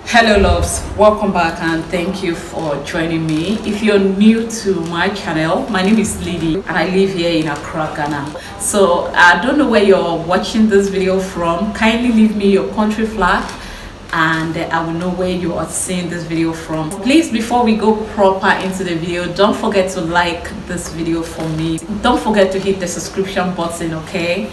Hello loves, welcome back and thank you for joining me. If you're new to my channel, my name is Lady and I live here in Accra, Ghana. So I don't know where you're watching this video from. Kindly leave me your country flag and I will know where you are seeing this video from. Please, before we go proper into the video, don't forget to like this video for me. Don't forget to hit the subscription button, okay?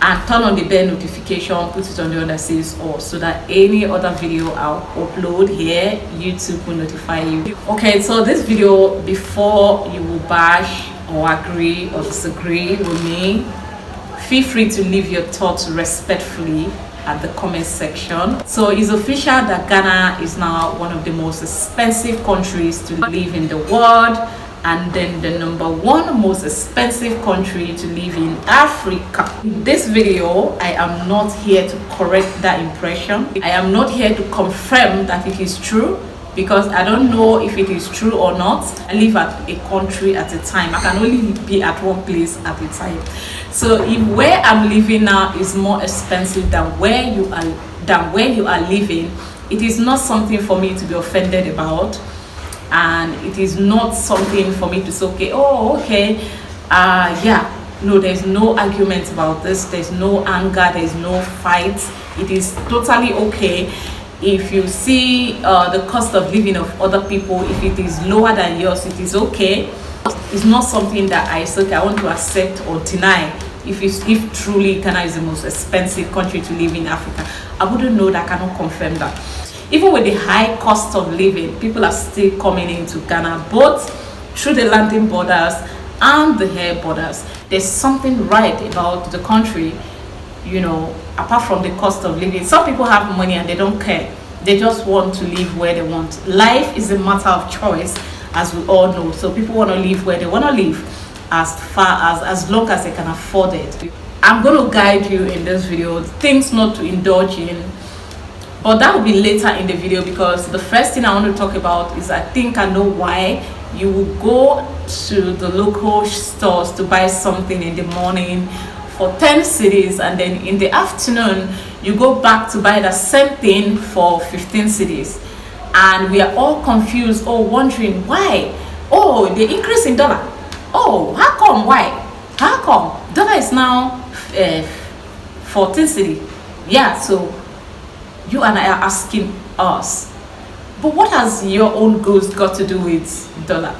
And turn on the bell notification, put it on the other says all, so that any other video I'll upload here, YouTube will notify you. Okay, so this video, before you will bash or agree or disagree with me, feel free to leave your thoughts respectfully at the comment section. So it's official that Ghana is now one of the most expensive countries to live in the world, and then the #1 most expensive country to live in Africa. In this video, I am not here to correct that impression. I am not here to confirm that it is true, because I don't know if it is true or not. I live at a country at a time. I can only be at one place at a time. So if where I'm living now is more expensive than where you are living, it is not something for me to be offended about. And it is not something for me to say, okay, yeah, no, there's no argument about this, there's no anger, there's no fight. It is totally okay if you see the cost of living of other people, if it is lower than yours, it is okay. It's not something that I say I want to accept or deny. If truly Ghana is the most expensive country to live in Africa, I wouldn't know that. I cannot confirm that. Even with the high cost of living, people are still coming into Ghana, both through the landing borders and the air borders. There's something right about the country, you know, apart from the cost of living. Some people have money and they don't care. They just want to live where they want. Life is a matter of choice, as we all know. So people want to live where they want to live, as long as they can afford it. I'm going to guide you in this video, things not to indulge in. But that will be later in the video, because the first thing I want to talk about is I think I know why you will go to the local stores to buy something in the morning for 10 cedis, and then in the afternoon you go back to buy the same thing for 15 cedis. And we are all confused or wondering why. Oh, the increase in dollar. Oh, how come? Why? How come dollar is now 14 cedi? Yeah, so you and I are asking us, but what has your own goods got to do with dollar?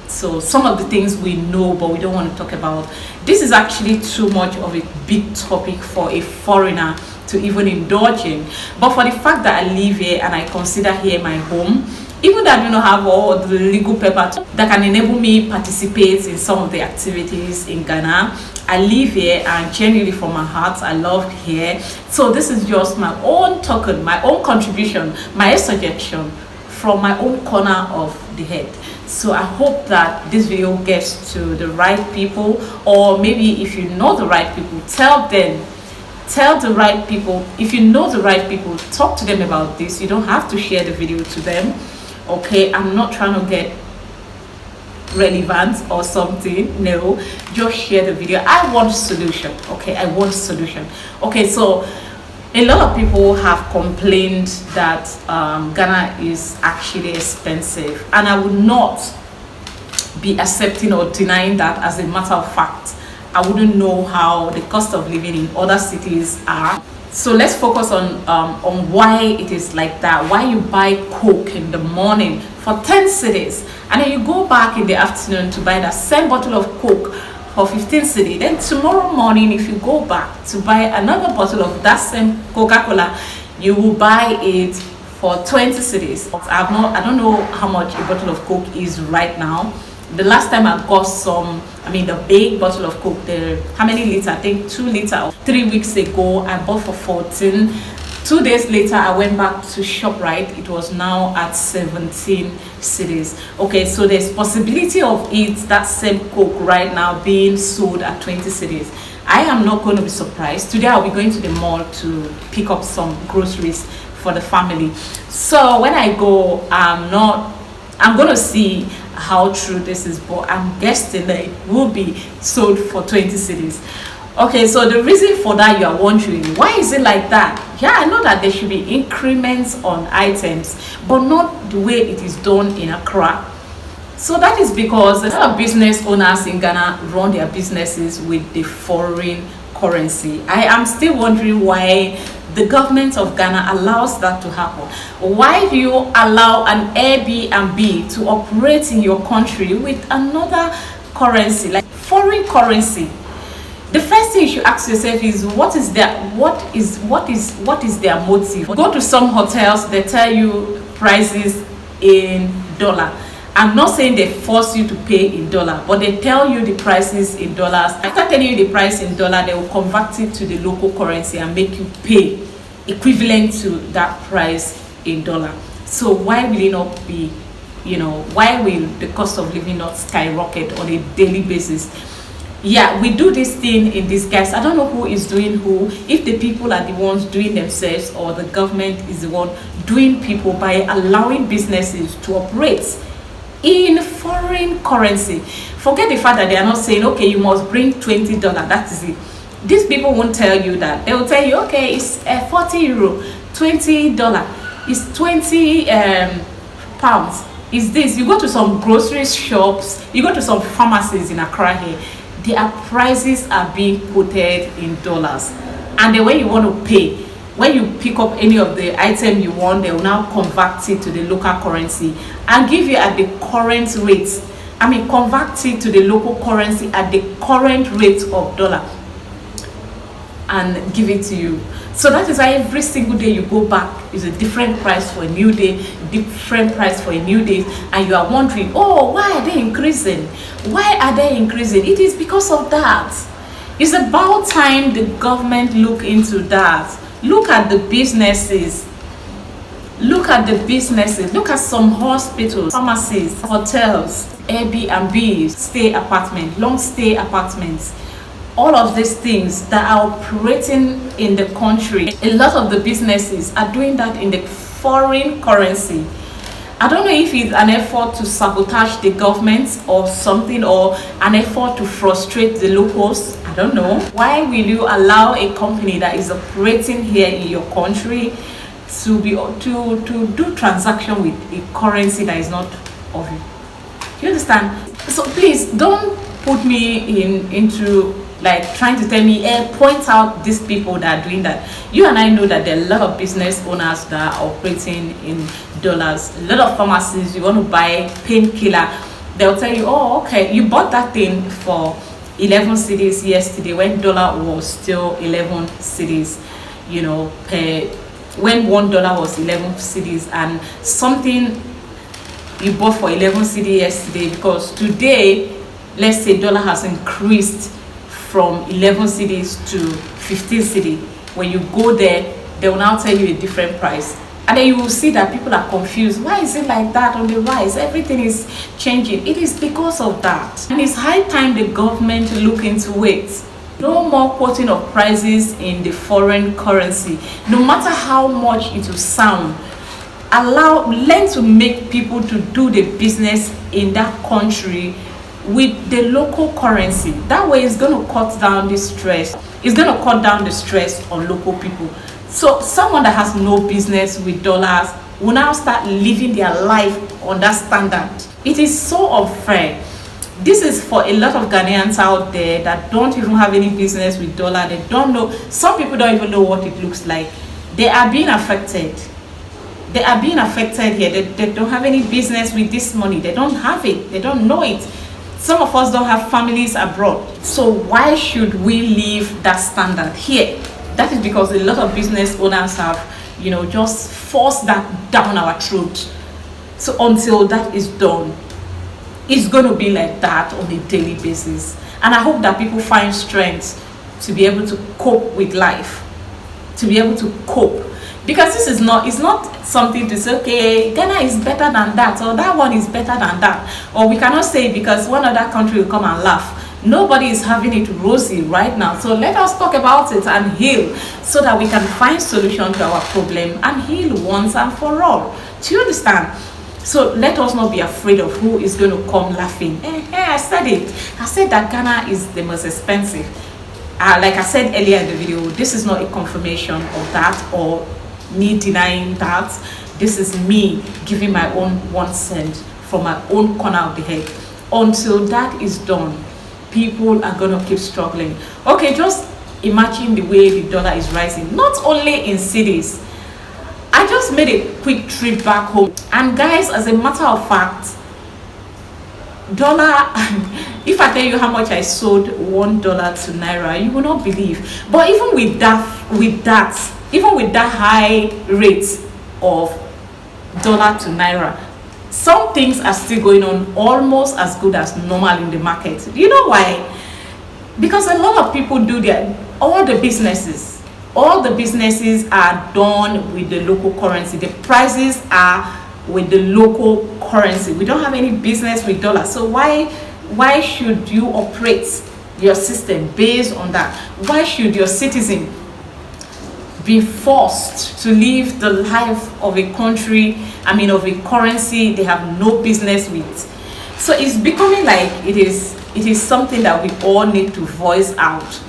So some of the things we know, but we don't want to talk about. This is actually too much of a big topic for a foreigner to even indulge in. But for the fact that I live here and I consider here my home, even though I do not have all the legal paper that can enable me participate in some of the activities in Ghana, I live here, and genuinely from my heart I love here. So this is just my own token, my own contribution, my suggestion from my own corner of the head. So I hope that this video gets to the right people, or maybe if you know the right people, tell the right people. If you know the right people, talk to them about this. You don't have to share the video to them, okay? I'm not trying to get relevant or something. No, just share the video. I want solution, okay? I want solution. Okay, so a lot of people have complained that Ghana is actually expensive, and I would not be accepting or denying that. As a matter of fact, I wouldn't know how the cost of living in other cities are. So let's focus on why it is like that. Why you buy Coke in the morning for 10 cedis, and then you go back in the afternoon to buy that same bottle of Coke for 15 cedis. Then tomorrow morning, if you go back to buy another bottle of that same Coca-Cola, you will buy it for 20 cedis. I don't know how much a bottle of Coke is right now. The last time I got some, the big bottle of Coke, how many liters? I think 2 liters. 3 weeks ago, I bought for 14. 2 days later, I went back to ShopRite. It was now at 17 cedis. Okay, so there's possibility of that same Coke right now being sold at 20 cedis. I am not going to be surprised. Today, I'll be going to the mall to pick up some groceries for the family. So when I go, I'm going to see how true this is, but I'm guessing that it will be sold for 20 cedis. Okay, so the reason for that, you are wondering, why is it like that? Yeah, I know that there should be increments on items, but not the way it is done in Accra. So that is because a lot of business owners in Ghana run their businesses with the foreign currency. I am still wondering why the government of Ghana allows that to happen. Why do you allow an Airbnb to operate in your country with another currency, like foreign currency? The first thing you should ask yourself is what is their motive? Go to some hotels, they tell you prices in dollar. I'm not saying they force you to pay in dollar, but they tell you the prices in dollars. After telling you the price in dollar, they will convert it to the local currency and make you pay equivalent to that price in dollar. So why will it not be, why will the cost of living not skyrocket on a daily basis? Yeah, we do this thing in disguise. I don't know who is doing who, if the people are the ones doing themselves or the government is the one doing people by allowing businesses to operate in foreign currency. Forget the fact that they are not saying, okay, you must bring $20, that is it. These people won't tell you that. They will tell you, okay, it's €40, $20, it's 20 pounds. Is this? You go to some grocery shops, you go to some pharmacies in Accra here, their prices are being quoted in dollars, and then when you want to pay, when you pick up any of the item you want, they will now convert it to the local currency and give you at the current rate. I mean, convert it to the local currency at the current rate of dollar and give it to you. So that is why every single day you go back is a different price for a new day, different price for a new day, and you are wondering, oh, why are they increasing? Why are they increasing? It is because of that. It's about time the government look into that. Look at the businesses. Look at the businesses. Look at some hospitals, pharmacies, hotels, Airbnbs, stay apartments, long stay apartments. All of these things that are operating in the country, a lot of the businesses are doing that in the foreign currency. I don't know if it's an effort to sabotage the government or something, or an effort to frustrate the locals. I don't know. Why will you allow a company that is operating here in your country to do transaction with a currency that is not of you? You understand? So please don't put me into like trying to tell me, point out these people that are doing that. You and I know that there are a lot of business owners that are operating in dollars. A lot of pharmacies, you want to buy painkiller, they'll tell you, oh, okay, you bought that thing for 11 cedis yesterday when dollar was still 11 cedis, when $1 was 11 cedis, and something you bought for 11 cedis yesterday, because today, let's say dollar has increased from 11 cedis to 15 cedis. When you go there, they will now tell you a different price, and then you will see that people are confused. Why is it like that on the rise? Everything is changing. It is because of that, and it's high time the government look into it. No more quoting of prices in the foreign currency, no matter how much it will sound. Learn to make people to do the business in that country with the local currency. That way it's going to cut down the stress. It's going to cut down the stress on local people. So someone that has no business with dollars will now start living their life on that standard. It is so unfair. This is for a lot of Ghanaians out there that don't even have any business with dollar. They don't know. Some people don't even know what it looks like. They are being affected. They are being affected here. They don't have any business with this money. They don't have it. They don't know it. Some of us don't have families abroad. So why should we leave that standard here? That is because a lot of business owners have, just forced that down our throat. So until that is done, it's going to be like that on a daily basis. And I hope that people find strength to be able to cope with life, to be able to cope. Because this is not, it's not something to say, okay, Ghana is better than that, or that one is better than that. Or we cannot say because one other country will come and laugh. Nobody is having it rosy right now. So let us talk about it and heal, so that we can find solution to our problem and heal once and for all. Do you understand? So let us not be afraid of who is going to come laughing. I said it. I said that Ghana is the most expensive. like I said earlier in the video, this is not a confirmation of that or me denying that. This is me giving my own 1 cent from my own corner of the head. Until that is done, people are gonna keep struggling. Okay, just imagine the way the dollar is rising, not only in Cedis. I just made a quick trip back home, and guys, as a matter of fact, dollar if I tell you how much I sold $1 to naira, you will not believe. But even with that high rate of dollar to naira, some things are still going on almost as good as normal in the market. You know why? Because a lot of people do all the businesses are done with the local currency. The prices are with the local currency. We don't have any business with dollars. So why should you operate your system based on that? Why should your citizen be forced to live the life of a country, of a currency they have no business with? So it's becoming like it is something that we all need to voice out.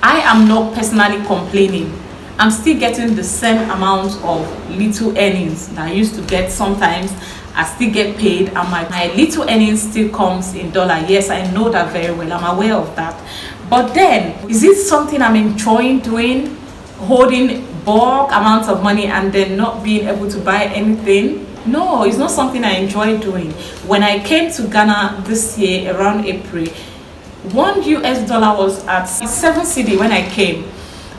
I am not personally complaining. I'm still getting the same amount of little earnings that I used to get. Sometimes I still get paid, and my little earnings still comes in dollar. Yes, I know that very well. I'm aware of that. But then, is it something I'm enjoying doing? Holding bulk amounts of money and then not being able to buy anything? No, it's not something I enjoy doing. When I came to Ghana this year around April, $1 was at 7 cedi when I came,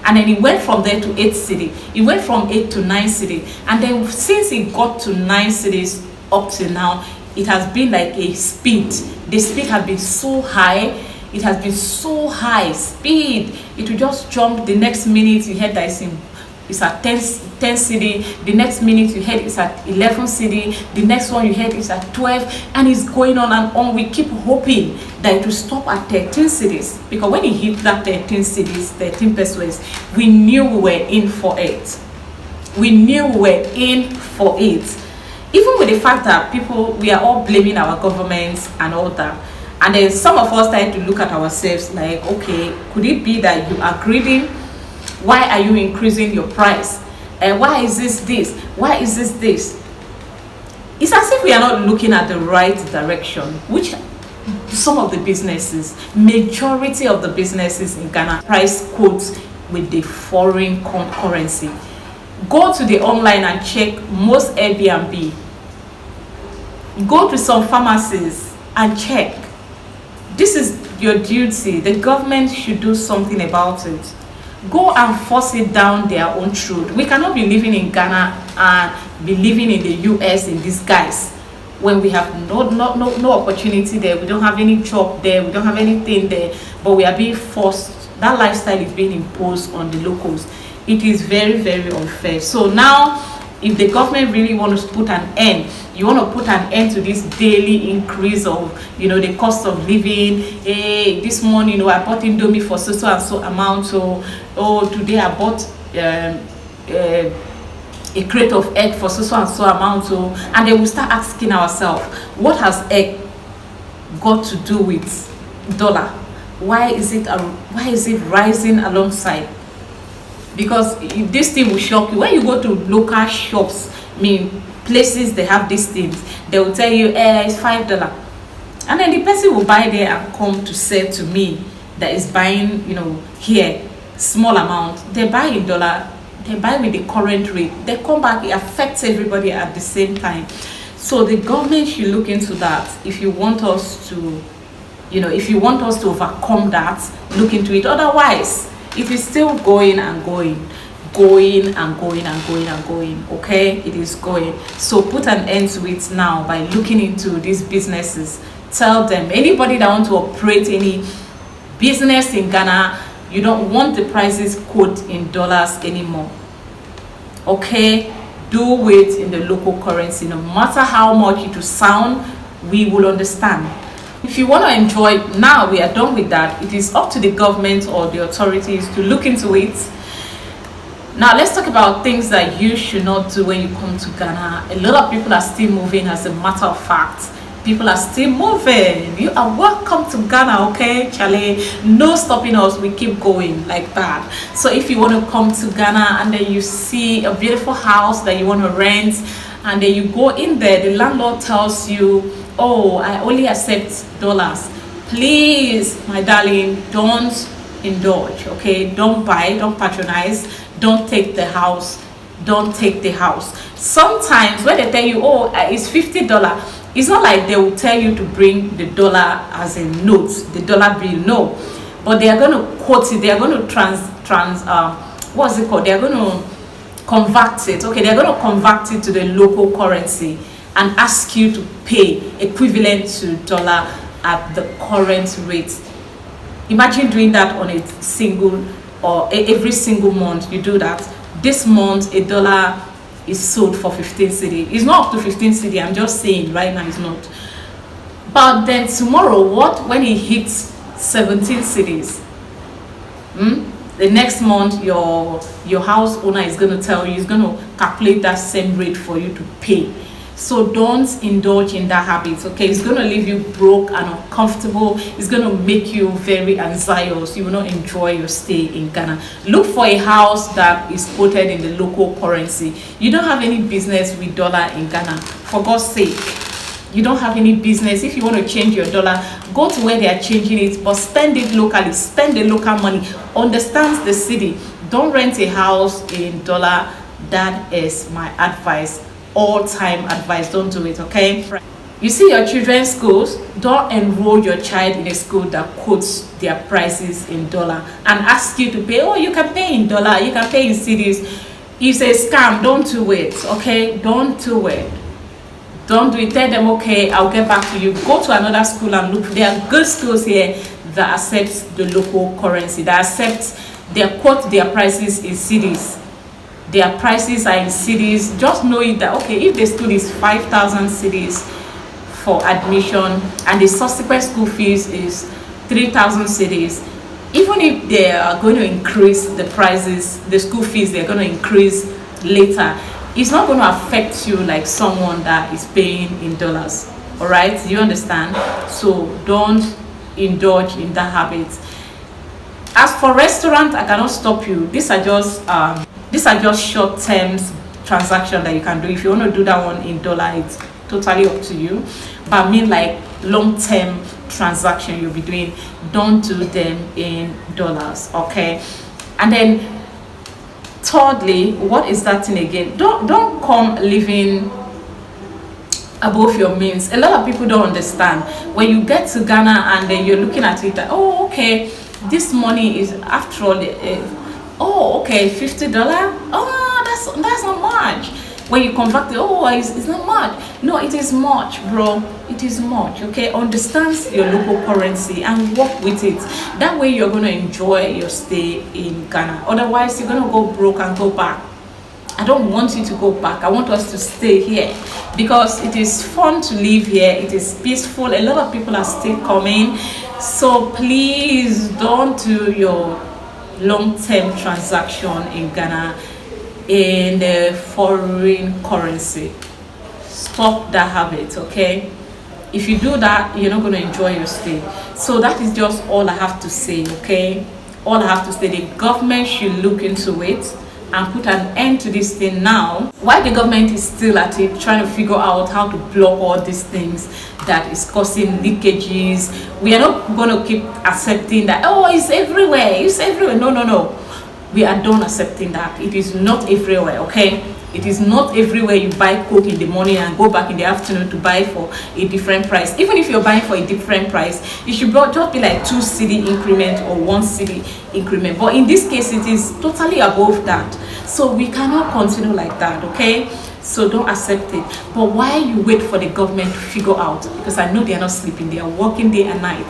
and then it went from there to 8 cedi. It went from 8 to 9 cedi, and then since it got to 9 cedis up to now, it has been like a speed. The speed has been so high. It has been so high speed. It will just jump. The next minute you heard that it's at 10 cedi. The next minute you heard it's at 11 cedi. The next one you heard it's at 12, and it's going on and on. We keep hoping that it will stop at 13 cedis, because when it hit that 13 cedis, 13 pesos, we knew we were in for it. We knew we were in for it. Even with the fact that we are all blaming our governments and all that. And then some of us started to look at ourselves like, okay, could it be that you are greedy? Why are you increasing your price? And why is this? Why is this? It's as if we are not looking at the right direction, which some of the businesses, majority of the businesses in Ghana, price quotes with the foreign currency. Go to the online and check most Airbnb. Go to some pharmacies and check. This is your duty. The government should do something about it. Go and force it down their own throat. We cannot be living in Ghana and be living in the US in disguise when we have no opportunity there. We don't have any job there. We don't have anything there. But we are being forced. That lifestyle is being imposed on the locals. It is very, very unfair. So now, if the government really wants to put an end, you want to put an end to this daily increase of, the cost of living. Hey, this morning, I bought Indomie for so and so amount. So, today I bought a crate of egg for so and so amount. So, and then we start asking ourselves, what has egg got to do with dollar? Why is it rising alongside? Because this thing will shock you. When you go to local shops, places they have these things, they will tell you, it's $5. And then the person will buy there and come to sell to me that is buying, here, small amount. They buy in dollar, they buy with the current rate. They come back, it affects everybody at the same time. So the government should look into that. If you want us to, overcome that, look into it. Otherwise, it is still going and going. Okay, it is going. So put an end to it now by looking into these businesses. Tell them, anybody that wants to operate any business in Ghana, you don't want the prices quote in dollars anymore. Okay, do it in the local currency. No matter how much it will sound, we will understand. If you want to enjoy, now we are done with that. It is up to the government or the authorities to look into it. Now let's talk about things that you should not do when you come to Ghana. A lot of people are still moving, as a matter of fact. People are still moving. You are welcome to Ghana, okay, Charlie? No stopping us. We keep going like that. So if you want to come to Ghana and then you see a beautiful house that you want to rent, and then you go in there, the landlord tells you, oh, I only accept dollars. Please, my darling, don't indulge, okay? Don't buy, don't patronize, don't take the house. Don't take the house. Sometimes when they tell you, oh, it's $50, it's not like they will tell you to bring the dollar as a note, the dollar bill. No, but they are going to quote it. They are going to what's it called? They are going to convert it. Okay, they are going to convert it to the local currency and ask you to pay equivalent to dollar at the current rate. Imagine doing that on a single or every single month. You do that. This month a dollar is sold for 15 cedi. It's not up to 15 cedi. I'm just saying right now it's not. But then tomorrow, what when it hits 17 cedis? The next month your house owner is going to tell you, he's going to calculate that same rate for you to pay. So don't indulge in that habit, okay? It's going to leave you broke and uncomfortable. It's going to make you very anxious. You will not enjoy your stay in Ghana. Look for a house that is quoted in the local currency. You don't have any business with dollar in Ghana, for God's sake. You don't have any business. If you want to change your dollar, go to where they are changing it, but spend it locally. Spend the local money. Understand the city. Don't rent a house in dollar. That is my advice. All-time advice. Don't do it, okay? You see your children's schools, don't enroll your child in a school that quotes their prices in dollar and ask you to pay. Oh, you can pay in dollar, you can pay in cedis. It's a scam. Don't do it, okay? Don't do it. Don't do it. Tell them, okay, I'll get back to you. Go to another school and look. There are good schools here that accept the local currency, that accept, they quote their prices in cedis. Their prices are in cedis. Just know it that, okay, if the school is 5,000 cedis for admission and the subsequent school fees is 3,000 cedis, even if they are going to increase the prices, the school fees, they're going to increase later, it's not going to affect you like someone that is paying in dollars. All right, you understand? So don't indulge in that habit. As for restaurant, I cannot stop you. These are just short-term transactions that you can do. If you want to do that one in dollar, it's totally up to you. But I mean, like long-term transaction you'll be doing, don't do them in dollars, okay? And then thirdly, what is that thing again? Don't come living above your means. A lot of people don't understand. When you get to Ghana and then you're looking at it, oh, okay, this money is after all oh, okay, $50. Oh, that's not much. When you convert it, oh, it's not much. No, it is much, bro. It is much. Okay, understand your local currency and work with it. That way you're going to enjoy your stay in Ghana. Otherwise, you're going to go broke and go back. I don't want you to go back. I want us to stay here because it is fun to live here. It is peaceful. A lot of people are still coming. So please don't do your long-term transaction in Ghana in the foreign currency. Stop that habit, okay? If you do that, you're not going to enjoy your stay. So that is just all I have to say, okay? All I have to say, the government should look into it and put an end to this thing now. While the government is still at it, trying to figure out how to block all these things that is causing leakages, we are not going to keep accepting that, oh, it's everywhere, it's everywhere. No. We are done accepting that. It is not everywhere, okay? It is not everywhere you buy Coke in the morning and go back in the afternoon to buy for a different price. Even if you're buying for a different price, it should just be like 2 cedi increment or 1 cedi increment. But in this case, it is totally above that. So we cannot continue like that, okay? So don't accept it. But while you wait for the government to figure out, because I know they are not sleeping, they are working day and night,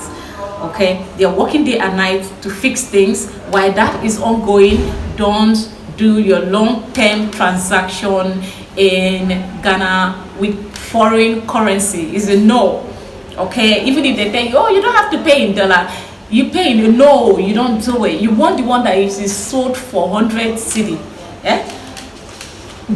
okay? They are working day and night to fix things. While that is ongoing, don't do your long-term transaction in Ghana with foreign currency. Is a no, okay? Even if they tell you, oh, you don't have to pay in dollar, you pay in, no, you don't do it. You want the one that is sold for 100 cedi, yeah?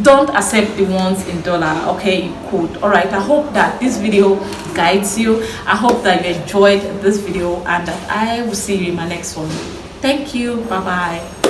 don't accept the ones in dollar. Okay, you could. All right, I hope that this video guides you. I hope that you enjoyed this video, and that I will see you in my next one. Thank you. Bye bye.